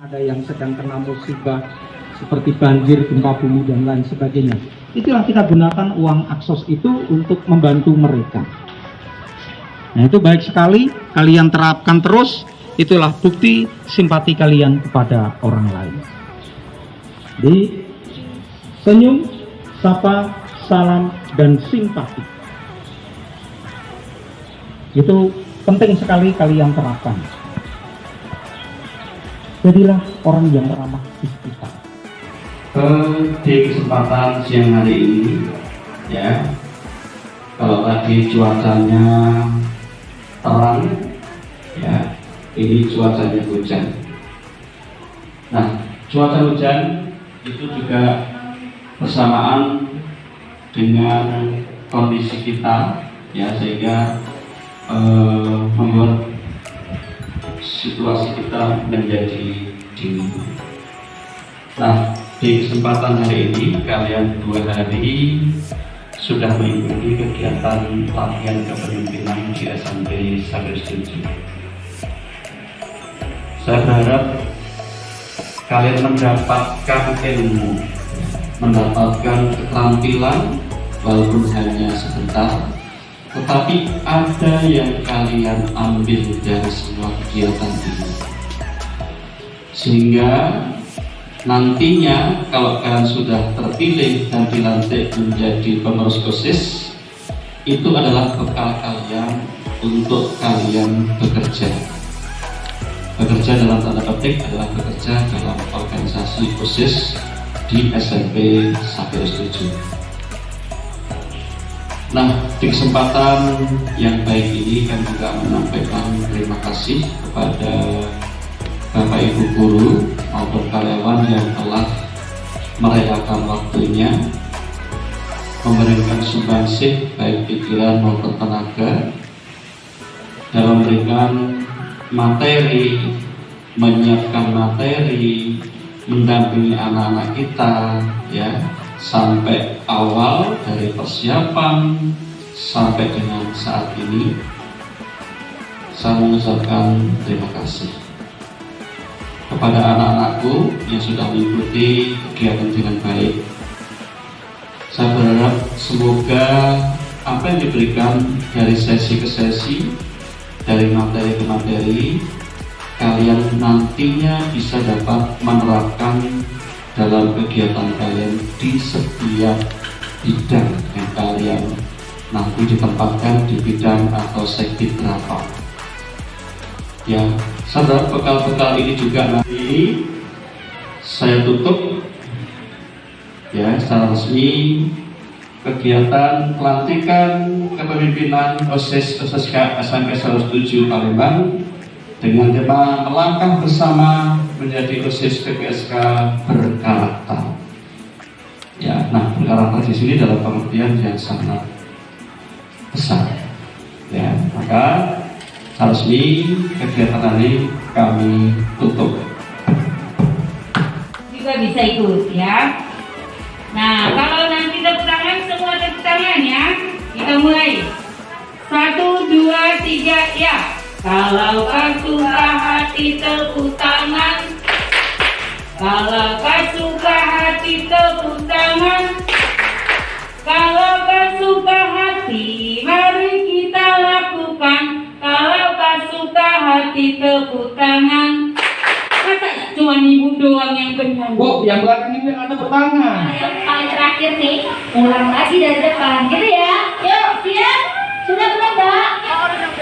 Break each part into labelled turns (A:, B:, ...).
A: ada yang sedang kena musibah seperti banjir, gempa bumi dan lain sebagainya. Itulah kita gunakan uang Aksos itu untuk membantu mereka. Nah, itu baik sekali, kalian terapkan terus. Itulah bukti simpati kalian kepada orang lain. Jadi senyum, sapa, salam, dan simpati. Itu penting sekali kalian terapkan. Jadilah orang yang ramah di sekitar.
B: Di kesempatan siang hari ini, ya, kalau tadi cuacanya terang, ya, ini cuacanya hujan. Nah, cuaca hujan itu juga bersamaan dengan kondisi kita, ya, sehingga membuat situasi kita menjadi dingin. Nah, di kesempatan hari ini kalian 2 hari sudah mengikuti kegiatan latihan kepemimpinan di SMP Sahabat 7. Saya berharap kalian mendapatkan ilmu, mendapatkan keterampilan walaupun hanya sebentar, tetapi ada yang kalian ambil dari semua kegiatan ini, sehingga nantinya kalau kalian sudah terpilih dan dilantik menjadi pengurus OSIS, itu adalah bekal kalian untuk kalian bekerja. Bekerja dalam tanda petik adalah bekerja dalam organisasi OSIS di SMP Sahabat 7. Nah, di kesempatan yang baik ini kami juga menyampaikan terima kasih kepada Bapak Ibu guru maupun karyawan yang telah merayakan waktunya, memberikan sumbangsih baik pikiran maupun tenaga dalam memberikan materi, menyiapkan materi, mendampingi anak-anak kita, ya, sampai awal dari persiapan sampai dengan saat ini. Saya mengucapkan terima kasih kepada anak-anakku yang sudah mengikuti kegiatan dengan baik. Saya berharap semoga apa yang diberikan dari sesi ke sesi, dari materi ke materi, kalian nantinya bisa dapat menerapkan dalam kegiatan kalian di setiap bidang yang kalian nanti ditempatkan di bidang atau sekti berapa. Ya, saudara, bekal-bekal ini juga nanti saya tutup, ya, secara resmi kegiatan pelantikan kepemimpinan OSIS SSK SMP 107 Palembang dengan tema melangkah bersama menjadi OSIS PPSK berkarakter. Ya, nah, berkarakter di sini dalam pengertian yang sangat besar. Ya, maka resmi kegiatan ini kami tutup.
C: Juga bisa ikut, ya. Nah, kalau nanti tepuk tangan, semua tepuk tangan, ya. Kita mulai. 1, 2, 3, ya. Kalau kau suka hati tepuk tangan. Kalau kau suka hati tepuk tangan. Kalau kau suka hati, mari kita lakukan. Kalau kau suka hati tepuk tangan. Masa cuma ibu doang yang benar?
A: Bu, yang belakang ini yang ada tangan.
D: Yang paling terakhir nih, ulang lagi dari depan, gitu ya. Yuk, siap? Sudah belum, Mbak?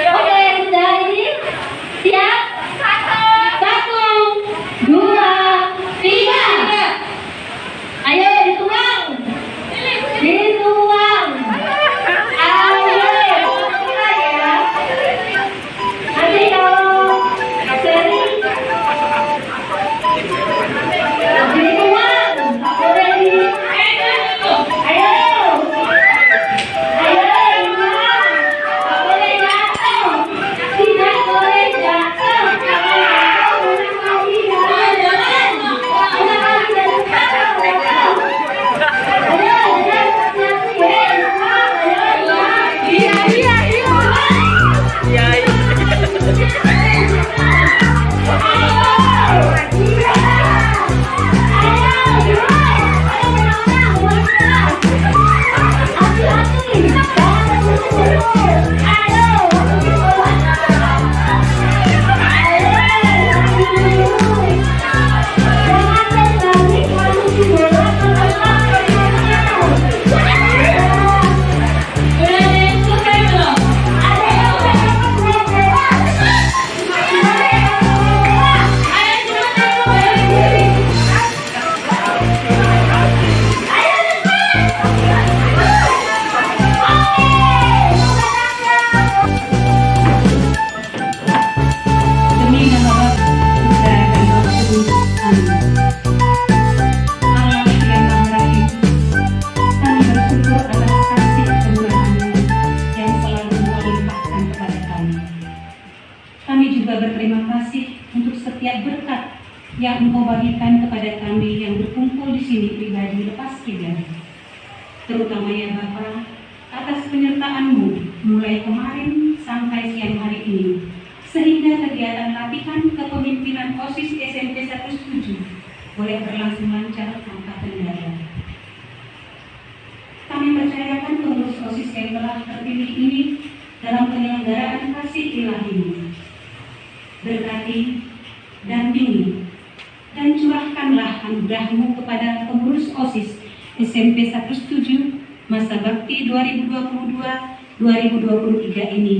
D: Oke, sudah ini. Siap? 1, 2, 3. Ayo dituang. Dituang. Ayo, mulai ya. Nanti kalau sering dituang. Boleh di. Ayo. Ayo, dituang. Boleh
C: yang Engkau bagikan kepada kami yang berkumpul di sini pribadi lepas kiblat. Terutama ya Bapa, atas penyertaan-Mu mulai kemarin sampai siang hari ini, sehingga kegiatan latihan kepemimpinan OSIS SMP 17 boleh berlangsung lancar tanpa kendala. Kami percayakan pengurus OSIS yang telah terpilih ini dalam penyelenggaraan kasih ilahi-Mu. Berkati, dampingi, dan curahkanlah anugerah-Mu kepada pengurus OSIS SMP 17 masa bakti 2022-2023 ini,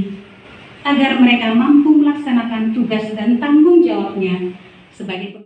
C: agar mereka mampu melaksanakan tugas dan tanggung jawabnya sebagai